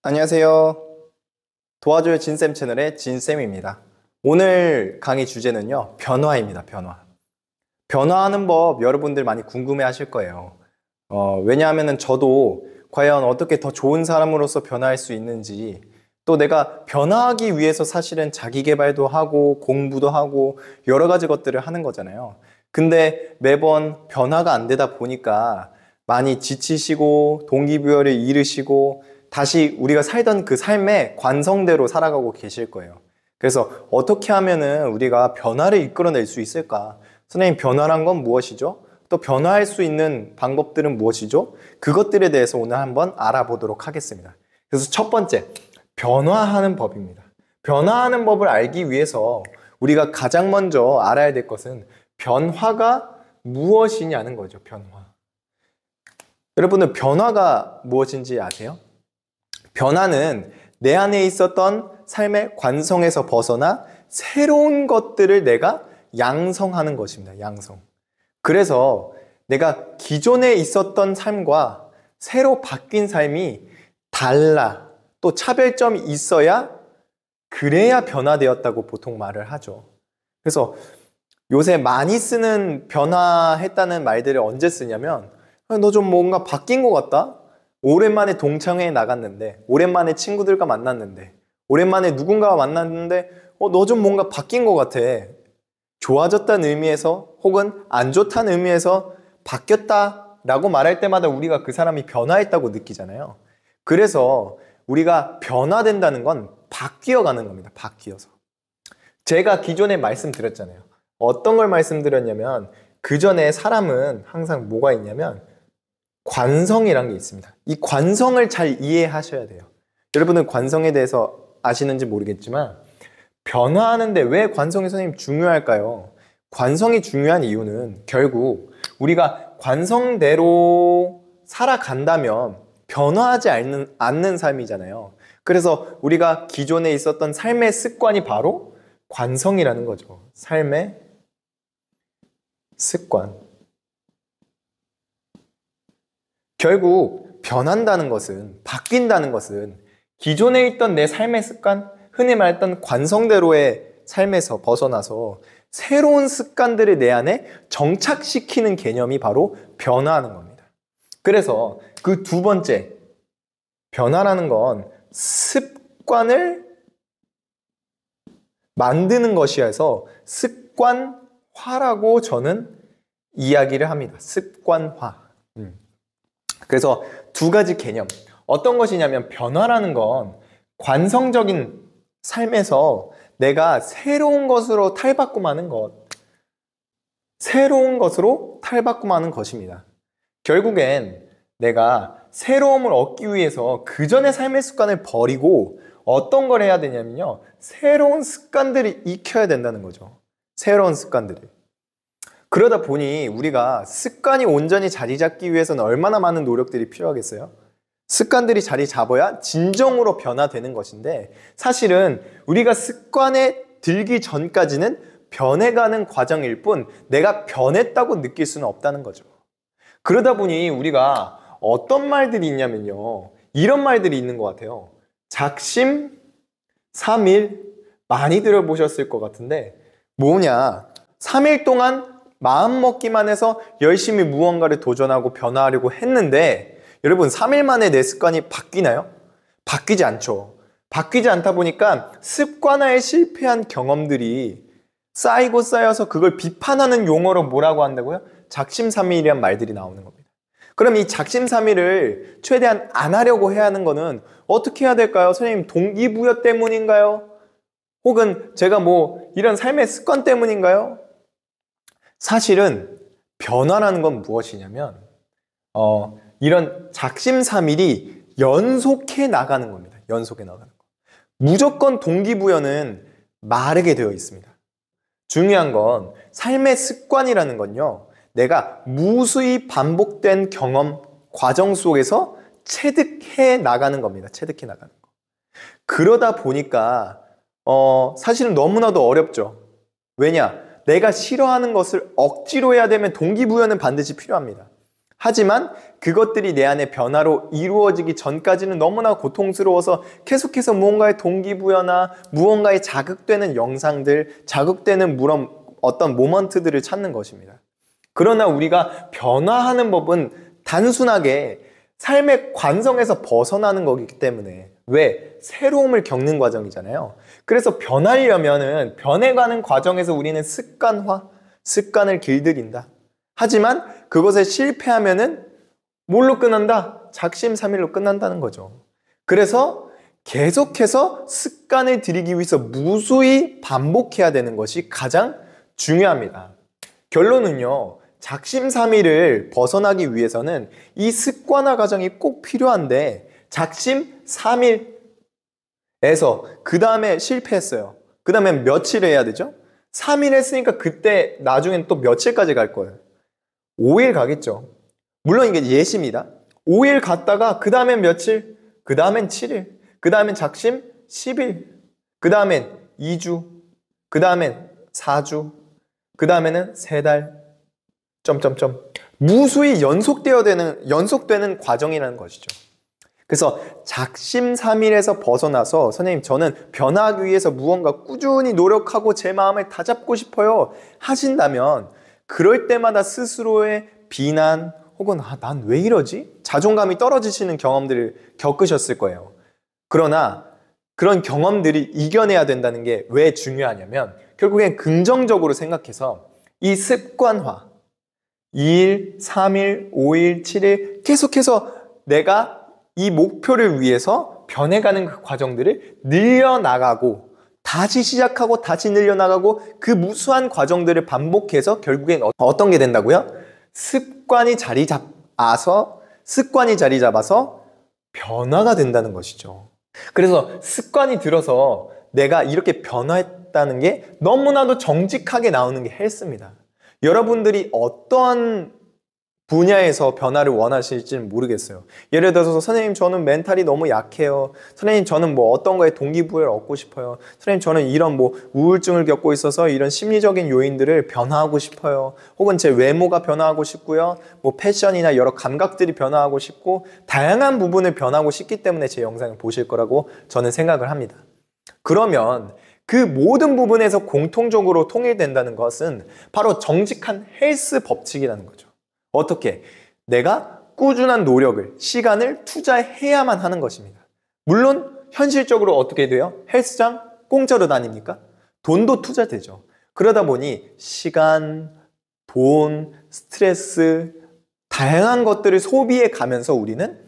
안녕하세요. 도와줘요 진쌤 채널의 진쌤입니다. 오늘 강의 주제는요, 변화입니다. 변화. 변화하는 법 여러분들 많이 궁금해 하실 거예요. 왜냐하면 저도 과연 어떻게 더 좋은 사람으로서 변화할 수 있는지, 또 내가 변화하기 위해서 사실은 자기 개발도 하고 공부도 하고 여러 가지 것들을 하는 거잖아요. 근데 매번 변화가 안 되다 보니까 많이 지치시고 동기부여를 잃으시고 다시 우리가 살던 그 삶의 관성대로 살아가고 계실 거예요. 그래서 어떻게 하면은 우리가 변화를 이끌어낼 수 있을까? 선생님, 변화란 건 무엇이죠? 또 변화할 수 있는 방법들은 무엇이죠? 그것들에 대해서 오늘 한번 알아보도록 하겠습니다. 그래서 첫 번째, 변화하는 법입니다. 변화하는 법을 알기 위해서 우리가 가장 먼저 알아야 될 것은 변화가 무엇이냐는 거죠. 변화. 여러분은 변화가 무엇인지 아세요? 변화는 내 안에 있었던 삶의 관성에서 벗어나 새로운 것들을 내가 양성하는 것입니다. 양성. 그래서 내가 기존에 있었던 삶과 새로 바뀐 삶이 달라, 또 차별점이 있어야 그래야 변화되었다고 보통 말을 하죠. 그래서 요새 많이 쓰는 변화했다는 말들을 언제 쓰냐면, 너 좀 뭔가 바뀐 것 같다? 오랜만에 동창회에 나갔는데, 오랜만에 친구들과 만났는데, 오랜만에 누군가와 만났는데, 너 좀 뭔가 바뀐 것 같아. 좋아졌다는 의미에서 혹은 안 좋다는 의미에서 바뀌었다라고 말할 때마다 우리가 그 사람이 변화했다고 느끼잖아요. 그래서 우리가 변화된다는 건 바뀌어가는 겁니다. 바뀌어서. 제가 기존에 말씀드렸잖아요. 어떤 걸 말씀드렸냐면, 그 전에 사람은 항상 뭐가 있냐면 관성이란 게 있습니다. 이 관성을 잘 이해하셔야 돼요. 여러분은 관성에 대해서 아시는지 모르겠지만 변화하는데 왜 관성이 선생님 중요할까요? 관성이 중요한 이유는 결국 우리가 관성대로 살아간다면 변화하지 않는 삶이잖아요. 그래서 우리가 기존에 있었던 삶의 습관이 바로 관성이라는 거죠. 삶의 습관. 결국 변한다는 것은, 바뀐다는 것은 기존에 있던 내 삶의 습관, 흔히 말했던 관성대로의 삶에서 벗어나서 새로운 습관들을 내 안에 정착시키는 개념이 바로 변화하는 겁니다. 그래서 그 두 번째, 변화라는 건 습관을 만드는 것이어서 습관화라고 저는 이야기를 합니다. 습관화. 그래서 두 가지 개념. 어떤 것이냐면 변화라는 건 관성적인 삶에서 내가 새로운 것으로 탈바꿈하는 것. 새로운 것으로 탈바꿈하는 것입니다. 결국엔 내가 새로움을 얻기 위해서 그 전의 삶의 습관을 버리고 어떤 걸 해야 되냐면요. 새로운 습관들을 익혀야 된다는 거죠. 새로운 습관들을. 그러다 보니 우리가 습관이 온전히 자리 잡기 위해서는 얼마나 많은 노력들이 필요하겠어요? 습관들이 자리 잡아야 진정으로 변화되는 것인데 사실은 우리가 습관에 들기 전까지는 변해가는 과정일 뿐 내가 변했다고 느낄 수는 없다는 거죠. 그러다 보니 우리가 어떤 말들이 있냐면요. 이런 말들이 있는 것 같아요. 작심 삼일 많이 들어보셨을 것 같은데 뭐냐? 3일 동안 마음 먹기만 해서 열심히 무언가를 도전하고 변화하려고 했는데 여러분 3일 만에 내 습관이 바뀌나요? 바뀌지 않죠. 바뀌지 않다 보니까 습관화에 실패한 경험들이 쌓이고 쌓여서 그걸 비판하는 용어로 뭐라고 한다고요? 작심삼일이란 말들이 나오는 겁니다. 그럼 이 작심삼일을 최대한 안 하려고 해야 하는 거는 어떻게 해야 될까요? 선생님, 동기부여 때문인가요? 혹은 제가 뭐 이런 삶의 습관 때문인가요? 사실은 변화라는 건 무엇이냐면 이런 작심삼일이 연속해 나가는 겁니다. 연속해 나가는 거. 무조건 동기부여는 마르게 되어 있습니다. 중요한 건 삶의 습관이라는 건요. 내가 무수히 반복된 경험, 과정 속에서 체득해 나가는 겁니다. 체득해 나가는 거. 그러다 보니까 사실은 너무나도 어렵죠. 왜냐? 내가 싫어하는 것을 억지로 해야 되면 동기부여는 반드시 필요합니다. 하지만 그것들이 내 안에 변화로 이루어지기 전까지는 너무나 고통스러워서 계속해서 무언가의 동기부여나 무언가에 자극되는 영상들, 자극되는 어떤 모먼트들을 찾는 것입니다. 그러나 우리가 변화하는 법은 단순하게 삶의 관성에서 벗어나는 거기 때문에, 왜? 새로움을 겪는 과정이잖아요. 그래서 변하려면은 변해가는 과정에서 우리는 습관을 길들인다. 하지만 그것에 실패하면은 뭘로 끝난다? 작심삼일로 끝난다는 거죠. 그래서 계속해서 습관을 들이기 위해서 무수히 반복해야 되는 것이 가장 중요합니다. 결론은요, 작심삼일을 벗어나기 위해서는 이 습관화 과정이 꼭 필요한데, 작심삼일에서 그 다음에 실패했어요. 그 다음에 며칠 해야 되죠? 3일 했으니까 그때 나중엔 또 며칠까지 갈 거예요? 5일 가겠죠. 물론 이게 예시입니다. 5일 갔다가 그 다음엔 며칠? 그 다음엔 7일. 그 다음엔 작심 10일. 그 다음엔 2주. 그 다음엔 4주. 그 다음에는 3달. 점점점. 무수히 연속되는 과정이라는 것이죠. 그래서 작심삼일에서 벗어나서, 선생님 저는 변화하기 위해서 무언가 꾸준히 노력하고 제 마음을 다잡고 싶어요 하신다면, 그럴 때마다 스스로의 비난 혹은 난 왜 이러지? 자존감이 떨어지시는 경험들을 겪으셨을 거예요. 그러나 그런 경험들이 이겨내야 된다는 게 왜 중요하냐면, 결국엔 긍정적으로 생각해서 이 습관화, 2일, 3일, 5일, 7일 계속해서 내가 이 목표를 위해서 변해가는 그 과정들을 늘려나가고, 다시 시작하고 다시 늘려나가고, 그 무수한 과정들을 반복해서 결국엔 어떤 게 된다고요? 습관이 자리 잡아서 변화가 된다는 것이죠. 그래서 습관이 들어서 내가 이렇게 변화했다는 게 너무나도 정직하게 나오는 게 헬스입니다. 여러분들이 어떠한 분야에서 변화를 원하실지는 모르겠어요. 예를 들어서 선생님 저는 멘탈이 너무 약해요. 선생님 저는 뭐 어떤 거에 동기부여를 얻고 싶어요. 선생님 저는 이런 뭐 우울증을 겪고 있어서 이런 심리적인 요인들을 변화하고 싶어요. 혹은 제 외모가 변화하고 싶고요. 뭐 패션이나 여러 감각들이 변화하고 싶고, 다양한 부분을 변하고 싶기 때문에 제 영상을 보실 거라고 저는 생각을 합니다. 그러면 그 모든 부분에서 공통적으로 통일된다는 것은 바로 정직한 헬스 법칙이라는 거죠. 어떻게? 내가 꾸준한 노력을, 시간을 투자해야만 하는 것입니다. 물론 현실적으로 어떻게 돼요? 헬스장 공짜로 다닙니까? 돈도 투자되죠. 그러다 보니 시간, 돈, 스트레스, 다양한 것들을 소비해 가면서 우리는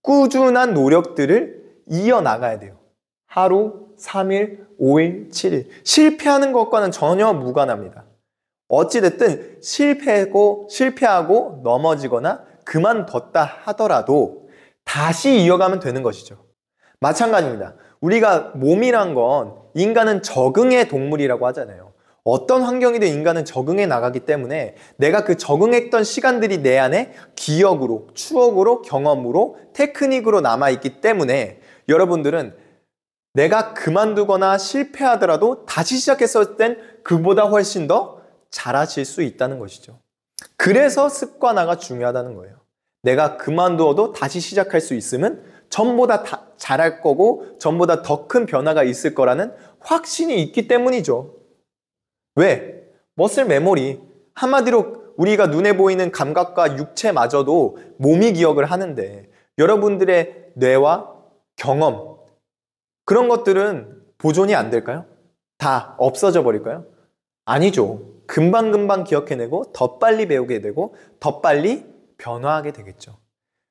꾸준한 노력들을 이어나가야 돼요. 하루, 3일, 5일, 7일. 실패하는 것과는 전혀 무관합니다. 어찌됐든 실패하고 넘어지거나 그만뒀다 하더라도 다시 이어가면 되는 것이죠. 마찬가지입니다. 우리가 몸이란 건, 인간은 적응의 동물이라고 하잖아요. 어떤 환경이든 인간은 적응해 나가기 때문에 내가 그 적응했던 시간들이 내 안에 기억으로, 추억으로, 경험으로, 테크닉으로 남아있기 때문에 여러분들은 내가 그만두거나 실패하더라도 다시 시작했을 땐 그보다 훨씬 더 잘하실 수 있다는 것이죠. 그래서 습관화가 중요하다는 거예요. 내가 그만두어도 다시 시작할 수 있으면 전보다 잘할 거고 전보다 더 큰 변화가 있을 거라는 확신이 있기 때문이죠. 왜? 머슬 메모리. 한마디로 우리가 눈에 보이는 감각과 육체마저도 몸이 기억을 하는데, 여러분들의 뇌와 경험, 그런 것들은 보존이 안 될까요? 다 없어져 버릴까요? 아니죠. 금방금방 기억해내고 더 빨리 배우게 되고 더 빨리 변화하게 되겠죠.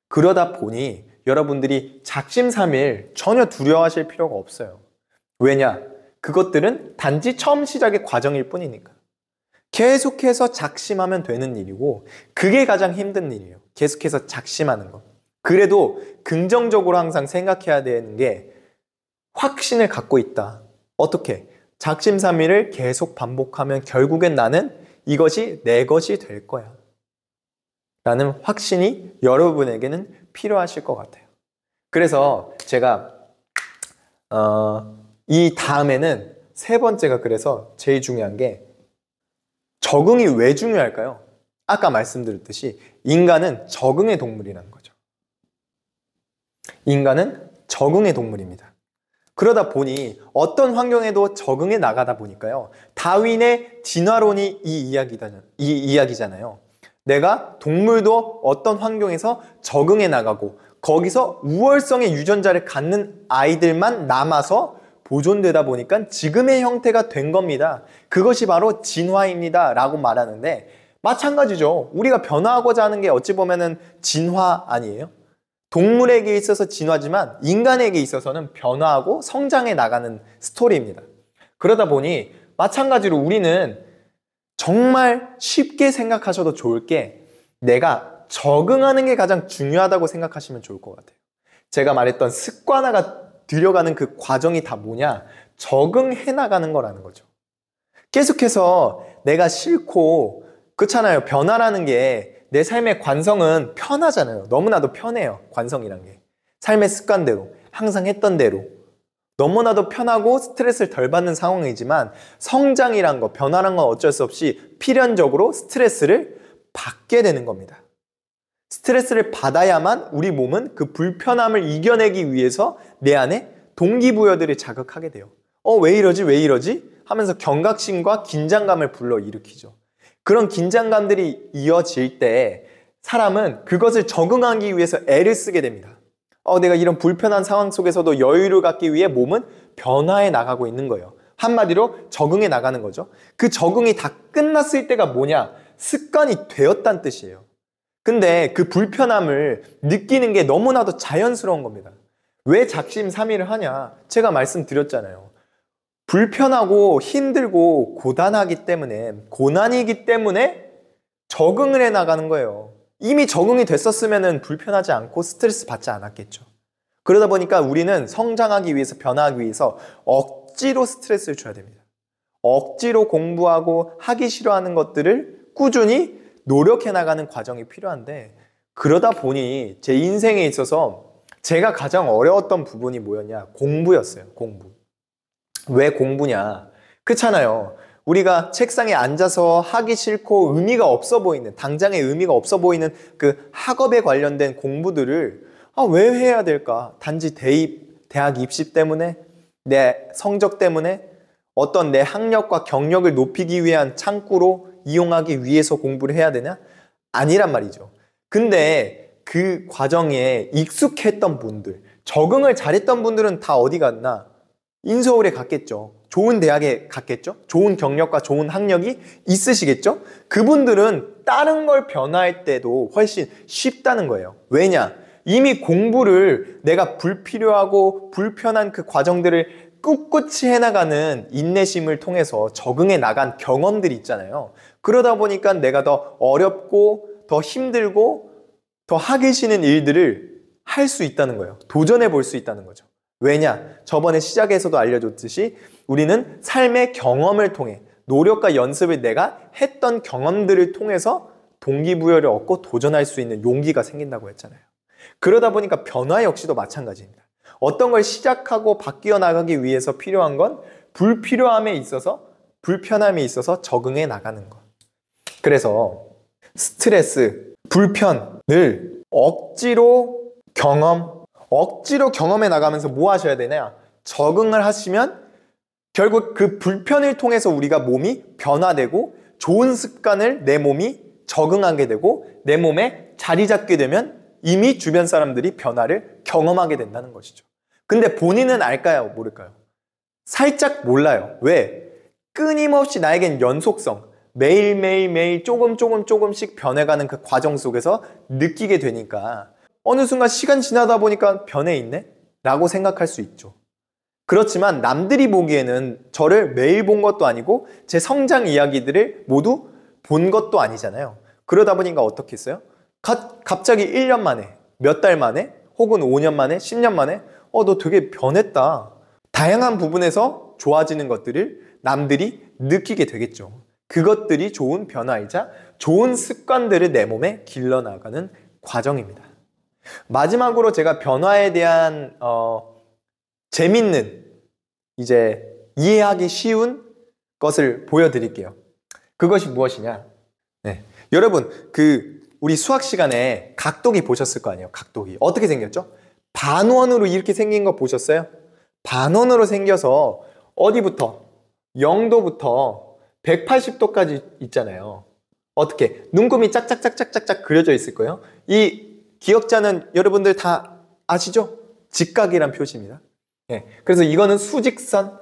그러다 보니 여러분들이 작심삼일 전혀 두려워하실 필요가 없어요. 왜냐? 그것들은 단지 처음 시작의 과정일 뿐이니까. 계속해서 작심하면 되는 일이고, 그게 가장 힘든 일이에요. 계속해서 작심하는 것. 그래도 긍정적으로 항상 생각해야 되는 게, 확신을 갖고 있다. 어떻게? 작심삼일을 계속 반복하면 결국엔 나는 이것이 내 것이 될 거야 라는 확신이 여러분에게는 필요하실 것 같아요. 그래서 제가 이 다음에는 세 번째가, 그래서 제일 중요한 게, 적응이 왜 중요할까요? 아까 말씀드렸듯이 인간은 적응의 동물이라는 거죠. 인간은 적응의 동물입니다. 그러다 보니 어떤 환경에도 적응해 나가다 보니까요. 다윈의 진화론이 이 이야기잖아요. 내가 동물도 어떤 환경에서 적응해 나가고 거기서 우월성의 유전자를 갖는 아이들만 남아서 보존되다 보니까 지금의 형태가 된 겁니다. 그것이 바로 진화입니다. 라고 말하는데 마찬가지죠. 우리가 변화하고자 하는 게 어찌 보면은 진화 아니에요? 동물에게 있어서 진화지만 인간에게 있어서는 변화하고 성장해 나가는 스토리입니다. 그러다 보니 마찬가지로 우리는 정말 쉽게 생각하셔도 좋을 게 내가 적응하는 게 가장 중요하다고 생각하시면 좋을 것 같아요. 제가 말했던 습관화가 들여가는 그 과정이 다 뭐냐? 적응해 나가는 거라는 거죠. 계속해서 내가 싫고 그렇잖아요. 변화라는 게 내 삶의 관성은 편하잖아요. 너무나도 편해요. 관성이란 게. 삶의 습관대로 항상 했던 대로 너무나도 편하고 스트레스를 덜 받는 상황이지만 성장이란 거, 변화란 건 어쩔 수 없이 필연적으로 스트레스를 받게 되는 겁니다. 스트레스를 받아야만 우리 몸은 그 불편함을 이겨내기 위해서 내 안에 동기부여들을 자극하게 돼요. 왜 이러지? 왜 이러지? 하면서 경각심과 긴장감을 불러일으키죠. 그런 긴장감들이 이어질 때 사람은 그것을 적응하기 위해서 애를 쓰게 됩니다. 내가 이런 불편한 상황 속에서도 여유를 갖기 위해 몸은 변화해 나가고 있는 거예요. 한마디로 적응해 나가는 거죠. 그 적응이 다 끝났을 때가 뭐냐? 습관이 되었다는 뜻이에요. 근데 그 불편함을 느끼는 게 너무나도 자연스러운 겁니다. 왜 작심삼일을 하냐? 제가 말씀드렸잖아요. 불편하고 힘들고 고단하기 때문에, 고난이기 때문에 적응을 해 나가는 거예요. 이미 적응이 됐었으면 불편하지 않고 스트레스 받지 않았겠죠. 그러다 보니까 우리는 성장하기 위해서, 변화하기 위해서 억지로 스트레스를 줘야 됩니다. 억지로 공부하고 하기 싫어하는 것들을 꾸준히 노력해 나가는 과정이 필요한데, 그러다 보니 제 인생에 있어서 제가 가장 어려웠던 부분이 뭐였냐? 공부였어요. 공부. 왜 공부냐? 그렇잖아요. 우리가 책상에 앉아서 하기 싫고 의미가 없어 보이는, 당장의 의미가 없어 보이는 그 학업에 관련된 공부들을 왜 해야 될까? 단지 대학 입시 때문에? 내 성적 때문에? 어떤 내 학력과 경력을 높이기 위한 창구로 이용하기 위해서 공부를 해야 되냐? 아니란 말이죠. 근데 그 과정에 익숙했던 분들, 적응을 잘했던 분들은 다 어디 갔나? 인서울에 갔겠죠. 좋은 대학에 갔겠죠. 좋은 경력과 좋은 학력이 있으시겠죠. 그분들은 다른 걸 변화할 때도 훨씬 쉽다는 거예요. 왜냐? 이미 공부를 내가 불필요하고 불편한 그 과정들을 꿋꿋이 해나가는 인내심을 통해서 적응해 나간 경험들이 있잖아요. 그러다 보니까 내가 더 어렵고 더 힘들고 더 하기 싫은 일들을 할 수 있다는 거예요. 도전해 볼 수 있다는 거죠. 왜냐? 저번에 시작에서도 알려줬듯이 우리는 삶의 경험을 통해 노력과 연습을 내가 했던 경험들을 통해서 동기부여를 얻고 도전할 수 있는 용기가 생긴다고 했잖아요. 그러다 보니까 변화 역시도 마찬가지입니다. 어떤 걸 시작하고 바뀌어 나가기 위해서 필요한 건 불필요함에 있어서, 불편함에 있어서 적응해 나가는 것. 그래서 스트레스, 불편을 억지로 경험해 나가면서 뭐 하셔야 되냐? 적응을 하시면 결국 그 불편을 통해서 우리가 몸이 변화되고 좋은 습관을 내 몸이 적응하게 되고 내 몸에 자리 잡게 되면 이미 주변 사람들이 변화를 경험하게 된다는 것이죠. 근데 본인은 알까요? 모를까요? 살짝 몰라요. 왜? 끊임없이 나에겐 연속성, 매일매일 조금씩 변해가는 그 과정 속에서 느끼게 되니까 어느 순간 시간 지나다 보니까 변해 있네? 라고 생각할 수 있죠. 그렇지만 남들이 보기에는 저를 매일 본 것도 아니고 제 성장 이야기들을 모두 본 것도 아니잖아요. 그러다 보니까 어떻게 했어요? 갑자기 1년 만에, 몇 달 만에, 혹은 5년 만에, 10년 만에 너 되게 변했다. 다양한 부분에서 좋아지는 것들을 남들이 느끼게 되겠죠. 그것들이 좋은 변화이자 좋은 습관들을 내 몸에 길러나가는 과정입니다. 마지막으로 제가 변화에 대한 재밌는, 이제 이해하기 쉬운 것을 보여드릴게요. 그것이 무엇이냐? 네. 여러분, 그 우리 수학 시간에 각도기 보셨을 거 아니에요. 각도기. 어떻게 생겼죠? 반원으로 이렇게 생긴 거 보셨어요? 반원으로 생겨서 어디부터? 0도부터 180도까지 있잖아요. 어떻게? 눈금이 짝짝짝짝짝짝 그려져 있을 거예요. 이 기억자는 여러분들 다 아시죠? 직각이란 표시입니다. 예. 그래서 이거는 수직선,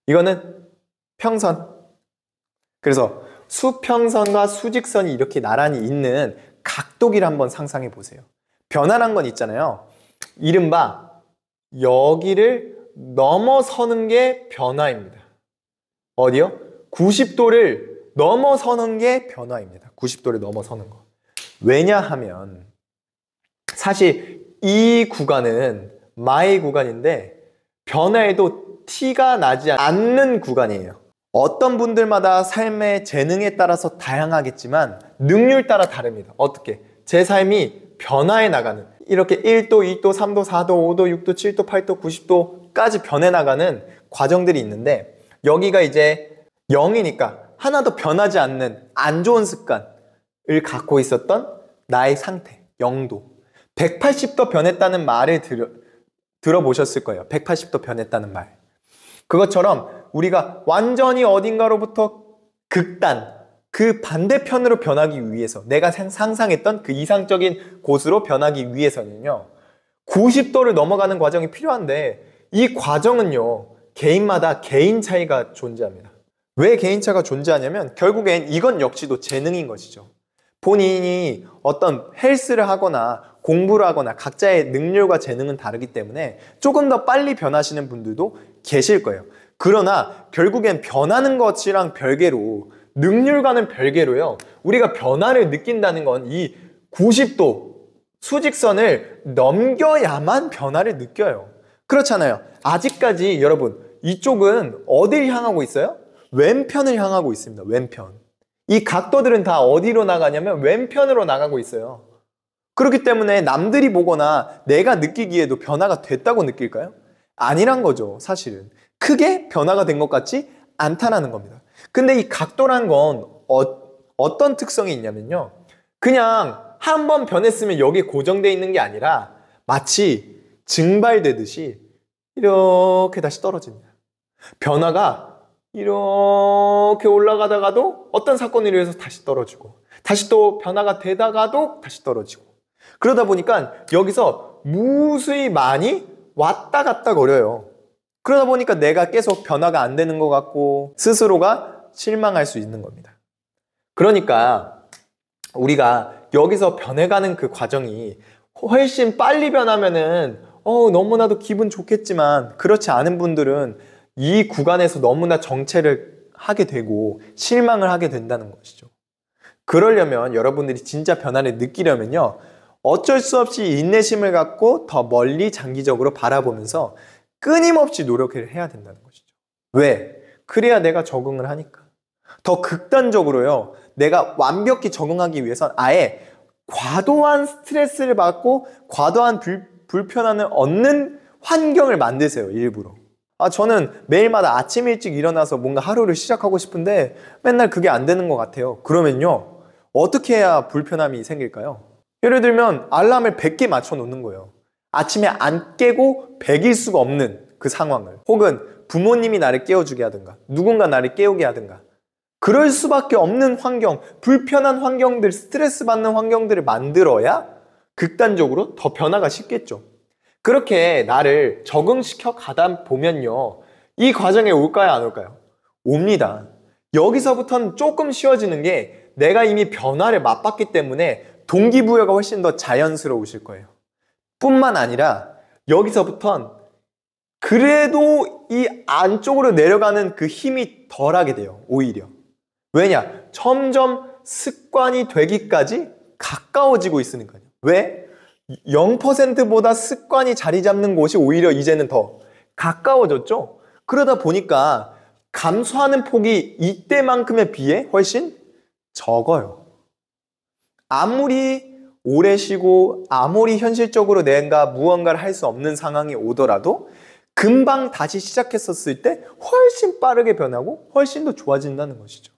이거는 평선. 그래서 수평선과 수직선이 이렇게 나란히 있는 각도기를 한번 상상해 보세요. 변화란 건 있잖아요. 이른바 여기를 넘어서는 게 변화입니다. 어디요? 90도를 넘어서는 게 변화입니다. 90도를 넘어서는 거. 왜냐하면 사실 이 구간은 마의 구간인데 변화에도 티가 나지 않는 구간이에요. 어떤 분들마다 삶의 재능에 따라서 다양하겠지만 능률 따라 다릅니다. 어떻게? 제 삶이 변화해 나가는, 이렇게 1도, 2도, 3도, 4도, 5도, 6도, 7도, 8도, 90도까지 변해 나가는 과정들이 있는데, 여기가 이제 0이니까 하나도 변하지 않는 안 좋은 습관을 갖고 있었던 나의 상태, 0도. 180도 변했다는 말을 들어보셨을 거예요. 180도 변했다는 말. 그것처럼 우리가 완전히 어딘가로부터 극단, 그 반대편으로 변하기 위해서, 내가 상상했던 그 이상적인 곳으로 변하기 위해서는요, 90도를 넘어가는 과정이 필요한데, 이 과정은요, 개인마다 개인 차이가 존재합니다. 왜 개인 차이가 존재하냐면 결국엔 이건 역시도 재능인 것이죠. 본인이 어떤 헬스를 하거나 공부를 하거나 각자의 능력과 재능은 다르기 때문에 조금 더 빨리 변하시는 분들도 계실 거예요. 그러나 결국엔 변하는 것이랑 별개로, 능률과는 별개로요, 우리가 변화를 느낀다는 건 이 90도 수직선을 넘겨야만 변화를 느껴요. 그렇잖아요. 아직까지 여러분, 이쪽은 어디를 향하고 있어요? 왼편을 향하고 있습니다. 왼편. 이 각도들은 다 어디로 나가냐면 왼편으로 나가고 있어요. 그렇기 때문에 남들이 보거나 내가 느끼기에도 변화가 됐다고 느낄까요? 아니란 거죠, 사실은. 크게 변화가 된 것 같지 않다라는 겁니다. 근데 이 각도란 건 어떤 특성이 있냐면요, 그냥 한 번 변했으면 여기에 고정되어 있는 게 아니라 마치 증발되듯이 이렇게 다시 떨어집니다. 변화가 이렇게 올라가다가도 어떤 사건으로 인해서 다시 떨어지고, 다시 또 변화가 되다가도 다시 떨어지고, 그러다 보니까 여기서 무수히 많이 왔다 갔다 거려요. 그러다 보니까 내가 계속 변화가 안 되는 것 같고 스스로가 실망할 수 있는 겁니다. 그러니까 우리가 여기서 변해가는 그 과정이 훨씬 빨리 변하면은 너무나도 기분 좋겠지만, 그렇지 않은 분들은 이 구간에서 너무나 정체를 하게 되고 실망을 하게 된다는 것이죠. 그러려면, 여러분들이 진짜 변화를 느끼려면요, 어쩔 수 없이 인내심을 갖고 더 멀리 장기적으로 바라보면서 끊임없이 노력을 해야 된다는 것이죠. 왜? 그래야 내가 적응을 하니까. 더 극단적으로요, 내가 완벽히 적응하기 위해선 아예 과도한 스트레스를 받고 과도한 불편함을 얻는 환경을 만드세요, 일부러. 저는 매일마다 아침 일찍 일어나서 뭔가 하루를 시작하고 싶은데 맨날 그게 안 되는 것 같아요. 그러면요, 어떻게 해야 불편함이 생길까요? 예를 들면 알람을 100개 맞춰 놓는 거예요. 아침에 안 깨고 100일 수가 없는 그 상황을. 혹은 부모님이 나를 깨워주게 하든가, 누군가 나를 깨우게 하든가, 그럴 수밖에 없는 환경, 불편한 환경들, 스트레스 받는 환경들을 만들어야 극단적으로 더 변화가 쉽겠죠. 그렇게 나를 적응시켜 가다 보면요, 이 과정에 올까요, 안 올까요? 옵니다. 여기서부터는 조금 쉬워지는 게, 내가 이미 변화를 맛봤기 때문에 동기부여가 훨씬 더 자연스러우실 거예요. 뿐만 아니라 여기서부턴 그래도 이 안쪽으로 내려가는 그 힘이 덜하게 돼요, 오히려. 왜냐? 점점 습관이 되기까지 가까워지고 있으니까요. 왜? 0%보다 습관이 자리 잡는 곳이 오히려 이제는 더 가까워졌죠? 그러다 보니까 감소하는 폭이 이때만큼에 비해 훨씬 적어요. 아무리 오래 쉬고 아무리 현실적으로 내가 무언가를 할 수 없는 상황이 오더라도 금방 다시 시작했었을 때 훨씬 빠르게 변하고 훨씬 더 좋아진다는 것이죠.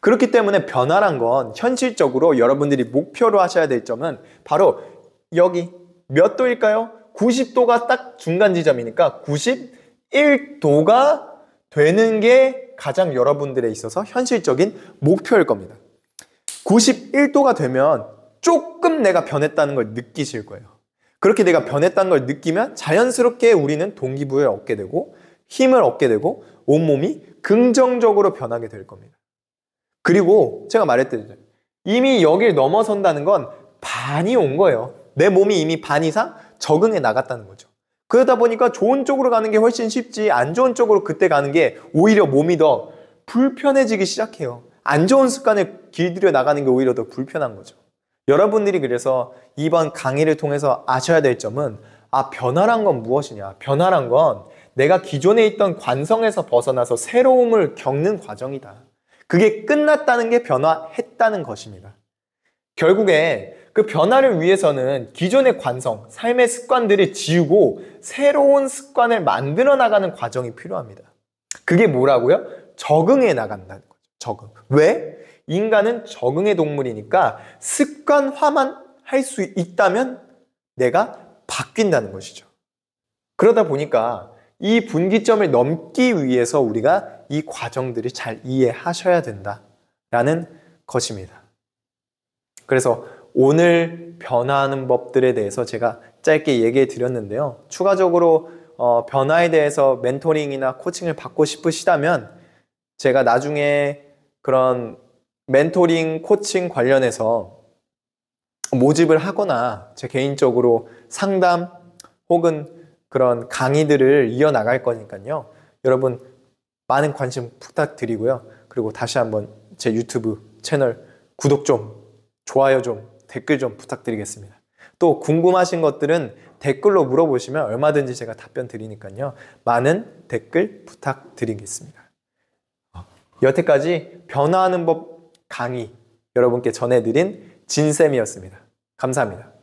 그렇기 때문에 변화란 건 현실적으로 여러분들이 목표로 하셔야 될 점은 바로 여기 몇 도일까요? 90도가 딱 중간 지점이니까 91도가 되는 게 가장 여러분들에 있어서 현실적인 목표일 겁니다. 91도가 되면 조금 내가 변했다는 걸 느끼실 거예요. 그렇게 내가 변했다는 걸 느끼면 자연스럽게 우리는 동기부여를 얻게 되고 힘을 얻게 되고 온몸이 긍정적으로 변하게 될 겁니다. 그리고 제가 말했듯이 이미 여길 넘어선다는 건 반이 온 거예요. 내 몸이 이미 반 이상 적응해 나갔다는 거죠. 그러다 보니까 좋은 쪽으로 가는 게 훨씬 쉽지 안 좋은 쪽으로 그때 가는 게 오히려 몸이 더 불편해지기 시작해요. 안 좋은 습관을 길들여 나가는 게 오히려 더 불편한 거죠. 여러분들이 그래서 이번 강의를 통해서 아셔야 될 점은 변화란 건 무엇이냐? 변화란 건 내가 기존에 있던 관성에서 벗어나서 새로움을 겪는 과정이다. 그게 끝났다는 게 변화했다는 것입니다. 결국에 그 변화를 위해서는 기존의 관성, 삶의 습관들을 지우고 새로운 습관을 만들어 나가는 과정이 필요합니다. 그게 뭐라고요? 적응해 나간다는 거죠. 적응. 왜? 인간은 적응의 동물이니까 습관화만 할 수 있다면 내가 바뀐다는 것이죠. 그러다 보니까 이 분기점을 넘기 위해서 우리가 이 과정들을 잘 이해하셔야 된다라는 것입니다. 그래서 오늘 변화하는 법들에 대해서 제가 짧게 얘기해 드렸는데요. 추가적으로 변화에 대해서 멘토링이나 코칭을 받고 싶으시다면 제가 나중에 그런 멘토링, 코칭 관련해서 모집을 하거나 제 개인적으로 상담 혹은 그런 강의들을 이어나갈 거니까요. 여러분 많은 관심 부탁드리고요. 그리고 다시 한번 제 유튜브 채널 구독 좀, 좋아요 좀, 댓글 좀 부탁드리겠습니다. 또 궁금하신 것들은 댓글로 물어보시면 얼마든지 제가 답변 드리니까요. 많은 댓글 부탁드리겠습니다. 여태까지 변화하는 법 강의 여러분께 전해드린 진쌤이었습니다. 감사합니다.